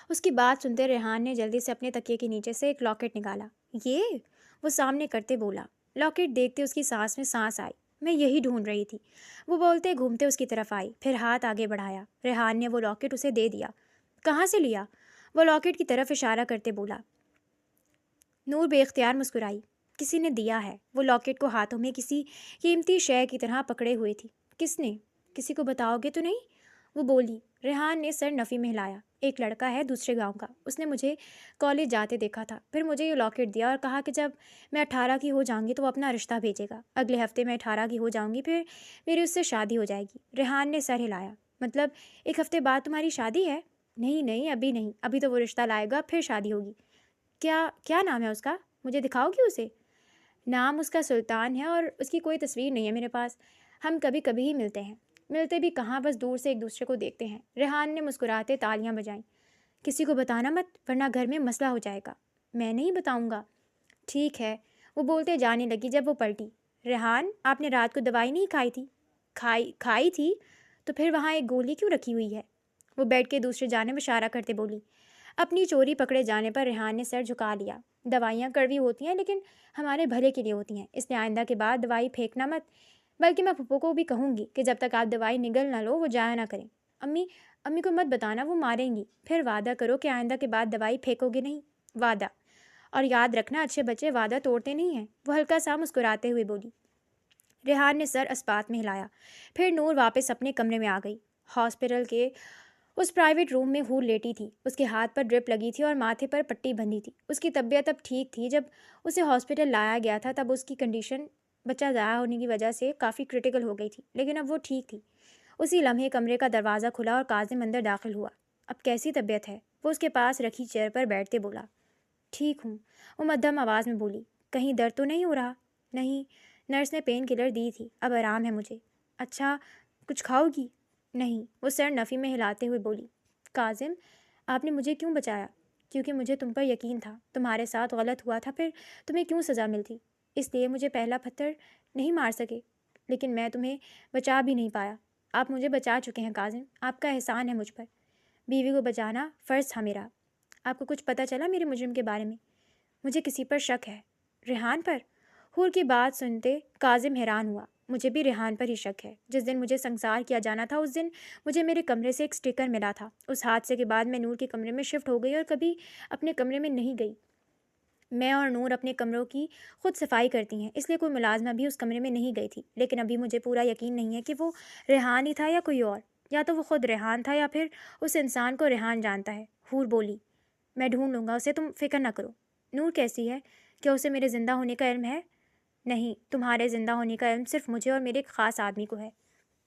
اس کی بات سنتے ریحان نے جلدی سے اپنے تکیے کے نیچے سے ایک لاکٹ نکالا۔ یہ؟ وہ سامنے کرتے بولا۔ لاکٹ دیکھتے اس کی سانس میں سانس آئی۔ میں یہی ڈھونڈ رہی تھی، وہ بولتے گھومتے اس کی طرف آئی، پھر ہاتھ آگے بڑھایا۔ ریحان نے وہ لاکٹ اسے دے دیا۔ کہاں سے لیا؟ وہ لاکٹ کی طرف اشارہ کرتے بولا۔ نور بے اختیار مسکرائی۔ کسی نے دیا ہے۔ وہ لاکٹ کو ہاتھوں میں کسی قیمتی شے کی طرح پکڑے ہوئے تھی۔ کس نے؟ کسی کو بتاؤ گے تو نہیں؟ وہ بولی۔ ریحان نے سر نفی میں ہلایا۔ ایک لڑکا ہے دوسرے گاؤں کا، اس نے مجھے کالج جاتے دیکھا تھا، پھر مجھے یہ لاکٹ دیا اور کہا کہ جب میں 18 کی ہو جاؤں گی تو وہ اپنا رشتہ بھیجے گا۔ اگلے ہفتے میں 18 کی ہو جاؤں گی، پھر میری اس سے شادی ہو جائے گی۔ ریحان نے سر ہلایا۔ مطلب ایک ہفتے بعد تمہاری شادی ہے؟ نہیں، ابھی نہیں، ابھی تو وہ رشتہ لائے گا، پھر شادی ہوگی۔ کیا نام ہے اس کا؟ مجھے دکھاؤ گی اسے؟ نام اس کا سلطان ہے اور اس کی کوئی تصویر نہیں ہے میرے پاس۔ ہم کبھی کبھی ہی ملتے ہیں، ملتے بھی کہاں، بس دور سے ایک دوسرے کو دیکھتے ہیں۔ ریحان نے مسکراتے تالیاں بجائیں۔ کسی کو بتانا مت، ورنہ گھر میں مسئلہ ہو جائے گا۔ میں نہیں بتاؤں گا۔ ٹھیک ہے، وہ بولتے جانے لگی جب وہ پلٹی۔ ریحان، آپ نے رات کو دوائی نہیں کھائی تھی؟ کھائی تھی، تو پھر وہاں ایک گولی کیوں رکھی ہوئی ہے؟ وہ بیڈ کے دوسرے جانب اشارہ کرتے بولی۔ اپنی چوری پکڑے جانے پر ریحان نے سر جھکا لیا۔ دوائیاں کڑوی ہوتی ہیں لیکن ہمارے بھلے کے لیے ہوتی ہیں، اس لیے آئندہ کے بعد دوائی پھینکنا مت، بلکہ میں پھپھو کو بھی کہوں گی کہ جب تک آپ دوائی نگل نہ لو وہ جایا نہ کریں۔ امی کو مت بتانا، وہ ماریں گی۔ پھر وعدہ کرو کہ آئندہ کے بعد دوائی پھینکو گے نہیں۔ وعدہ۔ اور یاد رکھنا، اچھے بچے وعدہ توڑتے نہیں ہیں، وہ ہلکا سا مسکراتے ہوئے بولی۔ ریحان نے سر اسبات میں ہلایا۔ پھر نور واپس اپنے کمرے میں آ گئی۔ ہاسپٹل کے اس پرائیویٹ روم میں حور لیٹی تھی۔ اس کے ہاتھ پر ڈرپ لگی تھی اور ماتھے پر پٹی بندھی تھی۔ اس کی طبیعت اب ٹھیک تھی۔ جب اسے ہاسپٹل لایا گیا تھا تب اس کی کنڈیشن بچہ ضائع ہونے کی وجہ سے کافی کرٹیکل ہو گئی تھی، لیکن اب وہ ٹھیک تھی۔ اسی لمحے کمرے کا دروازہ کھلا اور کاظم اندر داخل ہوا۔ اب کیسی طبیعت ہے؟ وہ اس کے پاس رکھی چیئر پر بیٹھتے بولا۔ ٹھیک ہوں، وہ مدھم آواز میں بولی۔ کہیں درد تو نہیں ہو رہا؟ نہیں، نرس نے پین کلر دی تھی، اب آرام ہے مجھے۔ اچھا، کچھ کھاؤ گی؟ نہیں، وہ سر نفی میں ہلاتے ہوئے بولی۔ کاظم، آپ نے مجھے کیوں بچایا؟ کیونکہ مجھے تم پر یقین تھا، تمہارے ساتھ غلط ہوا تھا، پھر تمہیں کیوں سزا ملتی، اس لیے مجھے پہلا پتھر نہیں مار سکے، لیکن میں تمہیں بچا بھی نہیں پایا۔ آپ مجھے بچا چکے ہیں کاظم، آپ کا احسان ہے مجھ پر۔ بیوی کو بچانا فرض تھا میرا۔ آپ کو کچھ پتہ چلا میرے مجرم کے بارے میں؟ مجھے کسی پر شک ہے۔ ریحان پر؟ حور کی بات سنتے کاظم حیران ہوا۔ مجھے بھی ریحان پر ہی شک ہے۔ جس دن مجھے سنسار کیا جانا تھا اس دن مجھے میرے کمرے سے ایک سٹیکر ملا تھا۔ اس حادثے کے بعد میں نور کے کمرے میں شفٹ ہو گئی اور کبھی اپنے کمرے میں نہیں گئی۔ میں اور نور اپنے کمروں کی خود صفائی کرتی ہیں، اس لیے کوئی ملازمہ بھی اس کمرے میں نہیں گئی تھی، لیکن ابھی مجھے پورا یقین نہیں ہے کہ وہ ریحان ہی تھا یا کوئی اور، یا تو وہ خود ریحان تھا یا پھر اس انسان کو ریحان جانتا ہے۔ حور بولی۔ میں ڈھونڈ لوں گا اسے، تم فکر نہ کرو۔ نور کیسی ہے؟ کیا اسے میرے زندہ ہونے کا علم ہے؟ نہیں، تمہارے زندہ ہونے کا علم صرف مجھے اور میرے ایک خاص آدمی کو ہے۔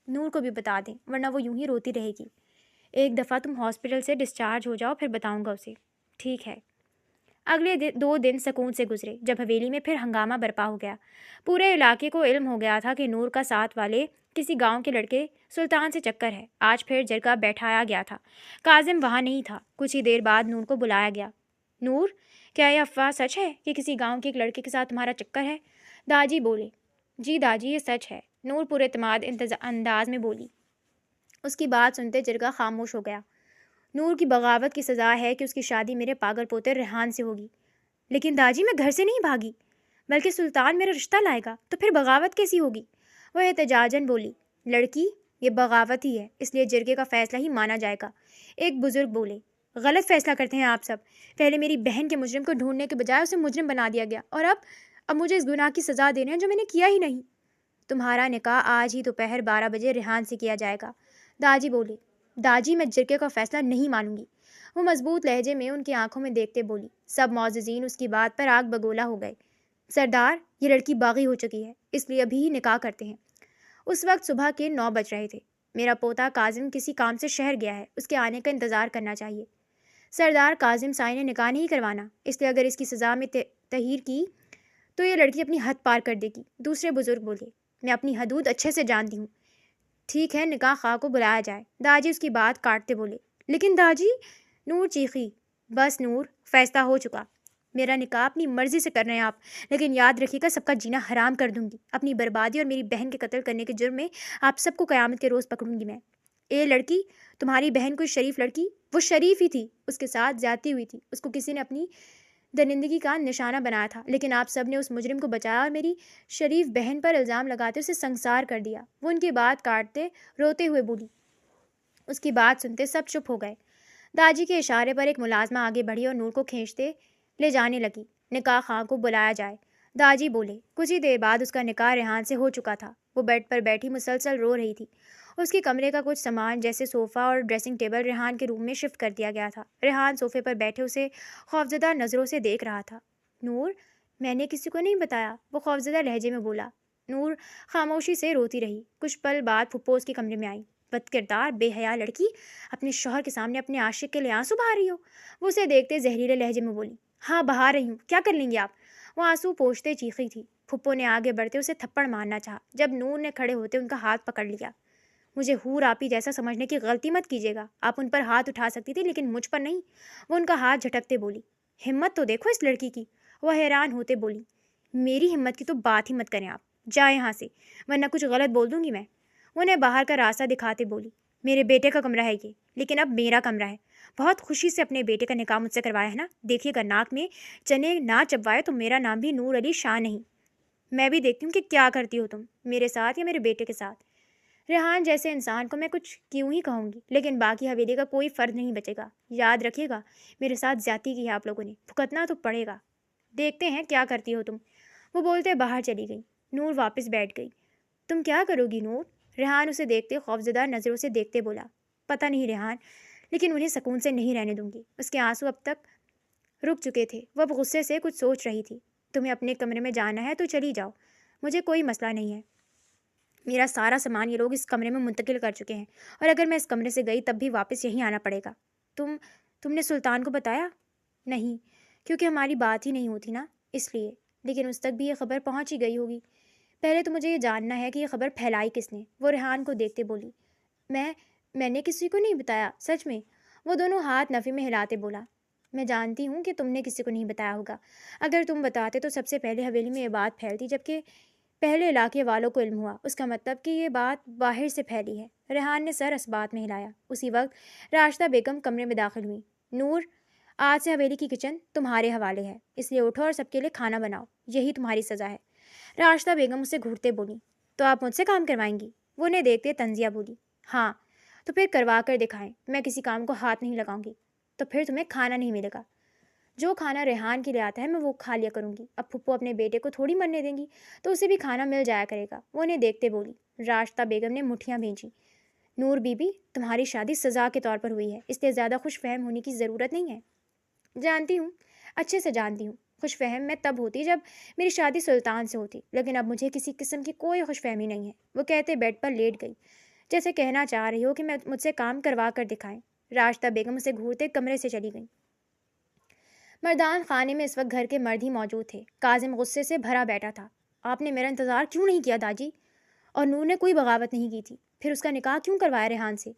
نور کو بھی بتا دیں، ورنہ وہ یوں ہی روتی رہے گی۔ ایک دفعہ تم ہاسپٹل سے ڈسچارج ہو جاؤ پھر بتاؤں گا اسے۔ ٹھیک ہے۔ اگلے 2 دن سکون سے گزرے، جب حویلی میں پھر ہنگامہ برپا ہو گیا۔ پورے علاقے کو علم ہو گیا تھا کہ نور کا ساتھ والے کسی گاؤں کے لڑکے سلطان سے چکر ہے۔ آج پھر جرگہ بیٹھایا گیا تھا۔ کاظم وہاں نہیں تھا۔ کچھ ہی دیر بعد نور کو بلایا گیا۔ نور، کیا یہ افواہ سچ ہے کہ کسی گاؤں کے ایک لڑکے کے ساتھ تمہارا چکر ہے؟ داجی بولے۔ جی داجی، یہ سچ ہے۔ نور پورے اعتماد انداز میں بولی۔ اس کی بات سنتے جرگہ خاموش ہو گیا۔ نور کی بغاوت کی سزا ہے کہ اس کی شادی میرے پاگل پوتے ریحان سے ہوگی۔ لیکن داجی میں گھر سے نہیں بھاگی، بلکہ سلطان میرا رشتہ لائے گا، تو پھر بغاوت کیسی ہوگی؟ وہ احتجاجاً بولی۔ لڑکی، یہ بغاوت ہی ہے، اس لیے جرگے کا فیصلہ ہی مانا جائے گا۔ ایک بزرگ بولے۔ غلط فیصلہ کرتے ہیں آپ سب۔ پہلے میری بہن کے مجرم کو ڈھونڈنے کے بجائے اسے مجرم بنا دیا گیا، اور اب مجھے اس گناہ کی سزا دینے ہیں جو میں نے کیا ہی نہیں۔ تمہارا نکاح آج ہی دوپہر 12 بجے ریحان سے کیا جائے گا، داجی بولے۔ داجی، میں جرگے کا فیصلہ نہیں مانوں گی، وہ مضبوط لہجے میں ان کی آنکھوں میں دیکھتے بولی۔ سب معززین اس کی بات پر آگ بگولا ہو گئے۔ سردار، یہ لڑکی باغی ہو چکی ہے، اس لیے ابھی ہی نکاح کرتے ہیں۔ اس وقت صبح کے 9 بج رہے تھے۔ میرا پوتا کاظم کسی کام سے شہر گیا ہے، اس کے آنے کا انتظار کرنا چاہیے۔ سردار، کاظم سائی نے نکاح نہیں کروانا، اس لیے اگر اس کی سزا میں تغیر کی تو یہ لڑکی اپنی حد پار کر دے گی۔ دوسرے بزرگ بولے۔ میں اپنی حدود اچھے سے جانتی ہوں۔ ٹھیک ہے، نکاح خواہ کو بلایا جائے۔ داجی اس کی بات کاٹتے بولے۔ لیکن داجی، نور چیخی۔ بس نور، فیصلہ ہو چکا۔ میرا نکاح اپنی مرضی سے کر رہے ہیں آپ، لیکن یاد رکھیے گا سب کا جینا حرام کر دوں گی۔ اپنی بربادی اور میری بہن کے قتل کرنے کے جرم میں آپ سب کو قیامت کے روز پکڑوں گی میں۔ اے لڑکی، تمہاری بہن کوئی شریف لڑکی، وہ شریف ہی تھی، اس کے ساتھ زیادتی ہوئی تھی، اس کو کسی نے اپنی درندگی کا نشانہ بنایا تھا، لیکن آپ سب نے اس مجرم کو بچایا اور میری شریف بہن پر الزام لگاتے اسے سنگسار کر دیا۔ وہ ان کی بات کاٹتے روتے ہوئے بولی۔ اس کی بات سنتے سب چپ ہو گئے۔ داجی کے اشارے پر ایک ملازمہ آگے بڑھی اور نور کو کھینچتے لے جانے لگی۔ نکاح خواہ کو بلایا جائے، داجی بولے۔ کچھ ہی دیر بعد اس کا نکاح ریحان سے ہو چکا تھا۔ وہ بیڈ پر بیٹھی مسلسل رو رہی تھی۔ اس کے کمرے کا کچھ سامان جیسے صوفہ اور ڈریسنگ ٹیبل ریحان کے روم میں شفٹ کر دیا گیا تھا۔ ریحان صوفے پر بیٹھے اسے خوفزدہ نظروں سے دیکھ رہا تھا۔ نور، میں نے کسی کو نہیں بتایا، وہ خوفزدہ لہجے میں بولا۔ نور خاموشی سے روتی رہی۔ کچھ پل بعد پھپھو اس کے کمرے میں آئی۔ بد کردار، بے حیا لڑکی، اپنے شوہر کے سامنے اپنے عاشق کے لیے آنسو بہا رہی ہو؟ وہ اسے دیکھتے زہریلے لہجے میں بولی۔ ہاں، بہا رہی ہوں، کیا کر لیں گے آپ؟ وہ آنسو پوچھتے چیخی تھی۔ پھپھو نے آگے بڑھتے اسے تھپڑ مارنا چاہا، جب نور نے کھڑے ہوتے ان کا ہاتھ پکڑ لیا۔ مجھے حور آپی جیسا سمجھنے کی غلطی مت کیجیے گا، آپ ان پر ہاتھ اٹھا سکتی تھی لیکن مجھ پر نہیں۔ وہ ان کا ہاتھ جھٹکتے بولی۔ ہمت تو دیکھو اس لڑکی کی، وہ حیران ہوتے بولی۔ میری ہمت کی تو بات ہی مت کریں آپ، جائیں یہاں سے، ورنہ کچھ غلط بول دوں گی میں۔ وہ انہیں باہر کا راستہ دکھاتے بولی۔ میرے بیٹے کا کمرہ ہے یہ، لیکن اب میرا کمرہ ہے۔ بہت خوشی سے اپنے بیٹے کا نکاح مجھ سے کروایا ہے نا، دیکھیے گا ناک میں چنے نہ چبوائے تو میرا نام بھی نور علی شاہ نہیں۔ میں بھی دیکھتی ہوں کہ کیا کرتی ہو تم، میرے ساتھ یا میرے بیٹے کے ساتھ۔ ریحان جیسے انسان کو میں کچھ کیوں ہی کہوں گی، لیکن باقی حویلی کا کوئی فرد نہیں بچے گا۔ یاد رکھیے گا، میرے ساتھ زیادتی کی ہے آپ لوگوں نے، بھگتنا تو پڑے گا۔ دیکھتے ہیں کیا کرتی ہو تم۔ وہ بولتے باہر چلی گئی۔ نور واپس بیٹھ گئی۔ تم کیا کرو گی نور؟ ریحان اسے دیکھتے خوفزدہ نظروں سے دیکھتے بولا۔ پتہ نہیں ریحان، لیکن انہیں سکون سے نہیں رہنے دوں گی۔ اس کے آنسو اب تک رک چکے تھے، وہ اب غصے سے کچھ سوچ رہی تھی۔ تمہیں اپنے کمرے میں جانا ہے تو چلی جاؤ، مجھے کوئی مسئلہ نہیں ہے۔ میرا سارا سامان یہ لوگ اس کمرے میں منتقل کر چکے ہیں، اور اگر میں اس کمرے سے گئی تب بھی واپس یہیں آنا پڑے گا۔ تم نے سلطان کو بتایا؟ نہیں، کیونکہ ہماری بات ہی نہیں ہوتی نا، اس لیے۔ لیکن اس تک بھی یہ خبر پہنچ ہی گئی ہوگی۔ پہلے تو مجھے یہ جاننا ہے کہ یہ خبر پھیلائی کس نے؟ وہ ریحان کو دیکھتے بولی۔ میں نے کسی کو نہیں بتایا، سچ میں۔ وہ دونوں ہاتھ نفی میں ہلاتے بولا۔ میں جانتی ہوں کہ تم نے کسی کو نہیں بتایا ہوگا، اگر تم بتاتے تو سب سے پہلے حویلی میں یہ بات پھیلتی، جبکہ پہلے علاقے والوں کو علم ہوا، اس کا مطلب کہ یہ بات باہر سے پھیلی ہے۔ ریحان نے سر اس بات میں ہلایا۔ اسی وقت راشدہ بیگم کمرے میں داخل ہوئی۔ نور، آج سے حویلی کی کچن تمہارے حوالے ہے، اس لیے اٹھو اور سب کے لیے کھانا بناؤ، یہی تمہاری سزا ہے۔ راشدہ بیگم اسے گھورتے بولی۔ تو آپ مجھ سے کام کروائیں گی؟ وہ انہیں دیکھتے تنزیہ بولی۔ ہاں، تو پھر کروا کر دکھائیں، میں کسی کام کو ہاتھ نہیں لگاؤں گی۔ تو پھر تمہیں کھانا نہیں ملے گا۔ جو کھانا ریحان کے لیے آتا ہے میں وہ کھا لیا کروں گی، اب پھپھو اپنے بیٹے کو تھوڑی مرنے دیں گی، تو اسے بھی کھانا مل جایا کرے گا۔ وہ انہیں دیکھتے بولی۔ راشدہ بیگم نے مٹھیاں بھیجی۔ نور بی بی، تمہاری شادی سزا کے طور پر ہوئی ہے، اس لیے زیادہ خوش فہم ہونے کی ضرورت نہیں ہے۔ جانتی ہوں، اچھے سے جانتی ہوں، خوش فہم میں تب ہوتی جب میری شادی سلطان سے ہوتی، لیکن اب مجھے کسی قسم کی کوئی خوش فہمی نہیں ہے۔ وہ کہتے بیڈ پر لیٹ گئی، جیسے کہنا چاہ رہی ہو کہ مجھ سے کام کروا کر دکھائیں۔ راشدہ بیگم اسے گھورتے کمرے سے چلی گئی۔ مردان خانے میں اس وقت گھر کے مرد ہی موجود تھے۔ کاظم غصے سے بھرا بیٹھا تھا۔ آپ نے میرا انتظار کیوں نہیں کیا داجی؟ اور نور نے کوئی بغاوت نہیں کی تھی، پھر اس کا نکاح کیوں کروایا ریحان سے؟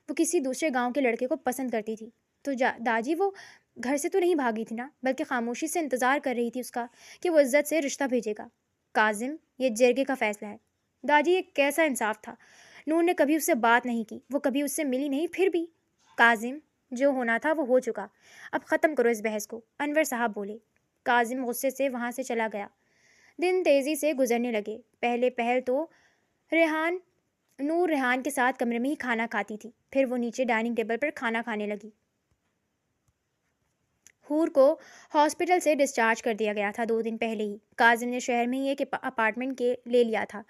وہ کسی دوسرے گاؤں کے لڑکے کو پسند کرتی تھی، تو داجی وہ گھر سے تو نہیں بھاگی تھی نا، بلکہ خاموشی سے انتظار کر رہی تھی اس کا کہ وہ عزت سے رشتہ بھیجے گا۔ کاظم، یہ جرگے کا فیصلہ ہے، داجی یہ کیسا انصاف تھا؟ نور نے کبھی اس سے بات نہیں کی، وہ کبھی اس سے ملی نہیں، پھر بھی کاظم، جو ہونا تھا وہ ہو چکا، اب ختم کرو اس بحث کو، انور صاحب بولے۔ کاظم غصے سے وہاں سے چلا گیا۔ دن تیزی سے گزرنے لگے۔ پہلے پہل تو ریحان نور ریحان کے ساتھ کمرے میں ہی کھانا کھاتی تھی، پھر وہ نیچے ڈائننگ ٹیبل پر کھانا کھانے لگی۔ حور کو ہاسپٹل سے ڈسچارج کر دیا گیا تھا 2 دن پہلے ہی۔ کاظم نے شہر میں ہی ایک اپارٹمنٹ لے لیا تھا۔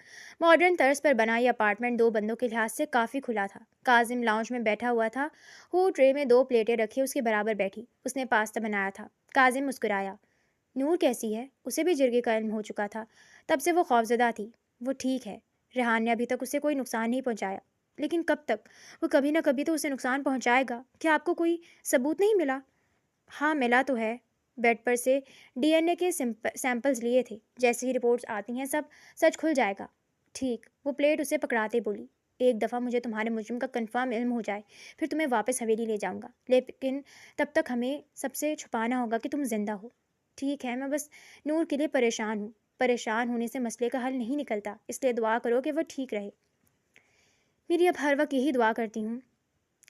ماڈرن طرز پر بنا یہ اپارٹمنٹ 2 بندوں کے لحاظ سے کافی کھلا تھا۔ کاظم لاؤنج میں بیٹھا ہوا تھا۔ حور ٹرے میں 2 پلیٹیں رکھے اس کے برابر بیٹھی۔ اس نے پاستا بنایا تھا۔ کاظم مسکرایا۔ نور کیسی ہے؟ اسے بھی جرگے کا علم ہو چکا تھا۔ تب سے وہ خوفزدہ تھی۔ وہ ٹھیک ہے، ریحان نے ابھی تک اسے کوئی نقصان نہیں پہنچایا، لیکن کب تک؟ وہ کبھی نہ کبھی تو اسے نقصان پہنچائے گا۔ کیا آپ کو کوئی ثبوت نہیں ملا؟ ہاں ملا تو ہے، بیڈ پر سے DNA کے سیمپلز لیے تھے، جیسے ہی رپورٹس آتی ہیں سب سچ کھل جائے گا۔ ٹھیک، وہ پلیٹ اسے پکڑاتے بولی۔ ایک دفعہ مجھے تمہارے مجرم کا کنفرم علم ہو جائے پھر تمہیں واپس حویلی لے جاؤں گا، لیکن تب تک ہمیں سب سے چھپانا ہوگا کہ تم زندہ ہو۔ ٹھیک ہے، میں بس نور کے لیے پریشان ہوں۔ پریشان ہونے سے مسئلے کا حل نہیں نکلتا، اس لیے دعا کرو کہ وہ ٹھیک رہے۔ میری اب ہر وقت یہی دعا کرتی ہوں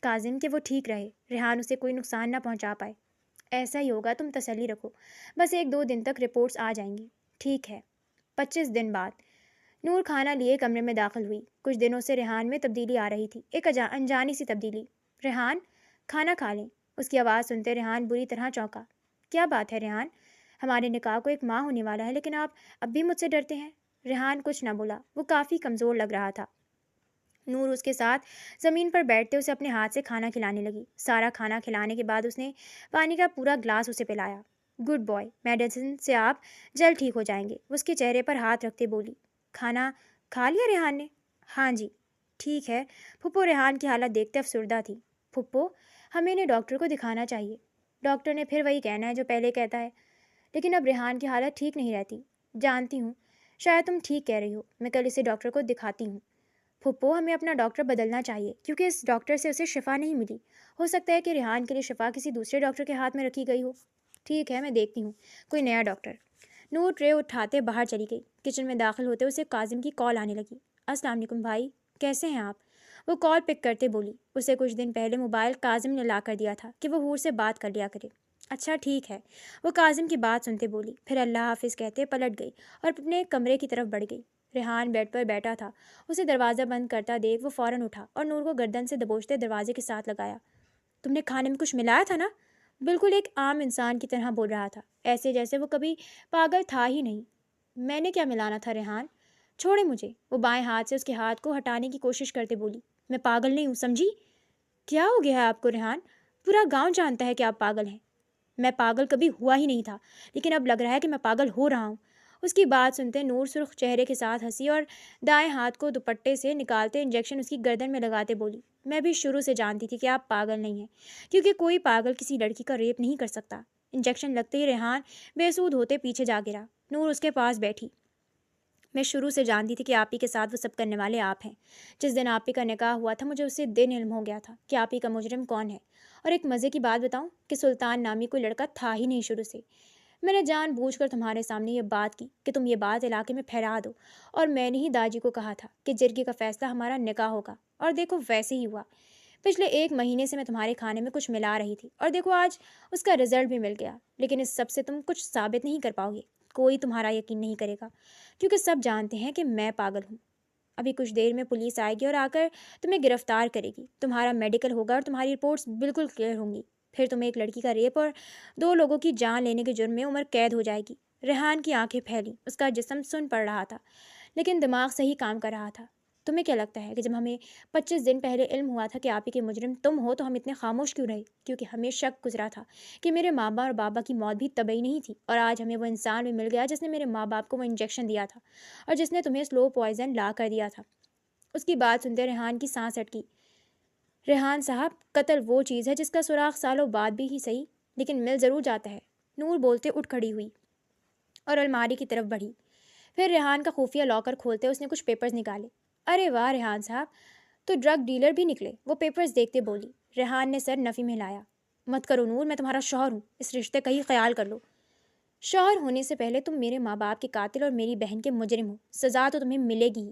کاظم کہ وہ ٹھیک رہے، ریحان اسے کوئی نقصان نہ پہنچا پائے۔ ایسا ہی ہوگا، تم تسلی رکھو، بس 1-2 دن تک رپورٹس آ جائیں گی۔ ٹھیک ہے۔ 25 دن بعد نور کھانا لیے کمرے میں داخل ہوئی۔ کچھ دنوں سے ریحان میں تبدیلی آ رہی تھی، ایک انجانی سی تبدیلی۔ ریحان، کھانا کھا لیں۔ اس کی آواز سنتے ریحان بری طرح چونکا۔ کیا بات ہے ریحان؟ ہمارے نکاح کو 1 ماہ ہونے والا ہے، لیکن آپ اب بھی مجھ سے ڈرتے ہیں؟ ریحان کچھ نہ بولا، وہ کافی کمزور لگ رہا تھا۔ نور اس کے ساتھ زمین پر بیٹھتے اسے اپنے ہاتھ سے کھانا کھلانے لگی۔ سارا کھانا کھلانے کے بعد اس نے پانی کا پورا گلاس اسے پلایا۔ گڈ بوائے، میڈیسن سے آپ جلد ٹھیک ہو جائیں گے، اس کے چہرے پر ہاتھ رکھتے بولی۔ کھانا کھا لیا ریحان نے؟ ہاں جی۔ ٹھیک ہے۔ پھپھو ریحان کی حالت دیکھتے افسردہ تھی۔ پھپھو، ہمیں انہیں ڈاکٹر کو دکھانا چاہیے۔ ڈاکٹر نے پھر وہی کہنا ہے جو پہلے کہتا ہے، لیکن اب ریحان کی حالت ٹھیک نہیں رہتی۔ جانتی ہوں، شاید تم ٹھیک کہہ رہی ہو، میں کل اسے ڈاکٹر کو دکھاتی ہوں۔ پھپھو، ہمیں اپنا ڈاکٹر بدلنا چاہیے، کیونکہ اس ڈاکٹر سے اسے شفا نہیں ملی۔ ہو سکتا ہے کہ ریحان کے لیے شفا کسی دوسرے ڈاکٹر کے ہاتھ میں رکھی گئی ہو۔ ٹھیک ہے، میں دیکھتی ہوں کوئی نیا ڈاکٹر۔ نور ٹرے اٹھاتے باہر چلی گئی۔ کچن میں داخل ہوتے اسے کاظم کی کال آنے لگی۔ السلام علیکم بھائی، کیسے ہیں آپ؟ وہ کال پک کرتے بولی۔ اسے کچھ دن پہلے موبائل کاظم نے لا کر دیا تھا کہ وہ حور سے بات کر لیا کرے۔ اچھا ٹھیک ہے، وہ کاظم کی بات سنتے بولی، پھر اللہ حافظ کہتے پلٹ گئی اور اپنے کمرے کی طرف بڑھ گئی۔ ریحان بیڈ پر بیٹھا تھا۔ اسے دروازہ بند کرتا دیکھ وہ فوراً اٹھا اور نور کو گردن سے دبوچتے دروازے کے ساتھ لگایا۔ تم نے کھانے میں کچھ ملایا تھا نا؟ بالکل ایک عام انسان کی طرح بول رہا تھا، ایسے جیسے وہ کبھی پاگل تھا ہی نہیں۔ میں نے کیا ملانا تھا ریحان؟ چھوڑے مجھے۔ وہ بائیں ہاتھ سے اس کے ہاتھ کو ہٹانے کی کوشش کرتے بولی۔ میں پاگل نہیں ہوں، سمجھی؟ کیا ہو گیا ہے آپ کو ریحان؟ پورا گاؤں جانتا ہے کہ آپ پاگل ہیں۔ میں پاگل کبھی ہوا ہی نہیں تھا، لیکن اب لگ رہا ہے کہ میں پاگل ہو رہا ہوں۔ اس کی بات سنتے نور سرخ چہرے کے ساتھ ہنسی اور دائیں ہاتھ کو دوپٹے سے نکالتے انجیکشن اس کی گردن میں لگاتے بولی۔ میں بھی شروع سے جانتی تھی کہ آپ پاگل نہیں ہیں، کیونکہ کوئی پاگل کسی لڑکی کا ریپ نہیں کر سکتا۔ انجیکشن لگتے ہی ریحان بے سود ہوتے پیچھے جا گرا۔ نور اس کے پاس بیٹھی۔ میں شروع سے جانتی تھی کہ آپ ہی کے ساتھ وہ سب کرنے والے آپ ہیں۔ جس دن آپ ہی کا نکاح ہوا تھا مجھے اسی دن علم ہو گیا تھا کہ آپ ہی کا مجرم کون ہے۔ اور ایک مزے کی بات بتاؤں کہ سلطان نامی کوئی لڑکا تھا ہی نہیں شروع سے۔ میں نے جان بوجھ کر تمہارے سامنے یہ بات کی کہ تم یہ بات علاقے میں پھیلا دو، اور میں نے ہی داجی کو کہا تھا کہ جرگے کا فیصلہ ہمارا نکاح ہوگا، اور دیکھو ویسے ہی ہوا۔ پچھلے 1 مہینے سے میں تمہارے کھانے میں کچھ ملا رہی تھی، اور دیکھو آج اس کا رزلٹ بھی مل گیا، لیکن اس سب سے تم کچھ ثابت نہیں کر پاؤ گے۔ کوئی تمہارا یقین نہیں کرے گا، کیونکہ سب جانتے ہیں کہ میں پاگل ہوں۔ ابھی کچھ دیر میں پولیس آئے گی اور آ کر تمہیں گرفتار کرے گی۔ تمہارا میڈیکل ہوگا اور تمہاری رپورٹس بالکل کلیئر ہوں گی۔ پھر تمہیں ایک لڑکی کا ریپ اور 2 لوگوں کی جان لینے کے جرم میں عمر قید ہو جائے گی۔ ریحان کی آنکھیں پھیلی، اس کا جسم سن پڑ رہا تھا، لیکن دماغ صحیح کام کر رہا تھا۔ تمہیں کیا لگتا ہے کہ جب ہمیں 25 دن پہلے علم ہوا تھا کہ آپ ہی کے مجرم تم ہو تو ہم اتنے خاموش کیوں رہے؟ کیونکہ ہمیں شک گزرا تھا کہ میرے ماں باپ اور بابا کی موت بھی طبعی نہیں تھی، اور آج ہمیں وہ انسان بھی مل گیا جس نے میرے ماں باپ کو وہ انجیکشن دیا تھا اور جس نے تمہیں سلو پوائزن لا کر دیا تھا۔ اس کی بات سنتے ریحان کی سانس اٹکی۔ ریحان صاحب، قتل وہ چیز ہے جس کا سراغ سالوں بعد بھی ہی صحیح لیکن مل ضرور جاتا ہے۔ نور بولتے اٹھ کھڑی ہوئی اور الماری کی طرف بڑھی۔ پھر ریحان کا خفیہ لاکر کھولتے اس نے کچھ پیپرز نکالے۔ ارے واہ ریحان صاحب، تو ڈرگ ڈیلر بھی نکلے؟ وہ پیپرز دیکھتے بولی۔ ریحان نے سر نفی میں ہلایا۔ مت کرو نور، میں تمہارا شوہر ہوں، اس رشتے کا ہی خیال کر لو۔ شوہر ہونے سے پہلے تم میرے ماں باپ کے قاتل اور میری بہن کے مجرم ہو، سزا تو تمہیں ملے گی ہی۔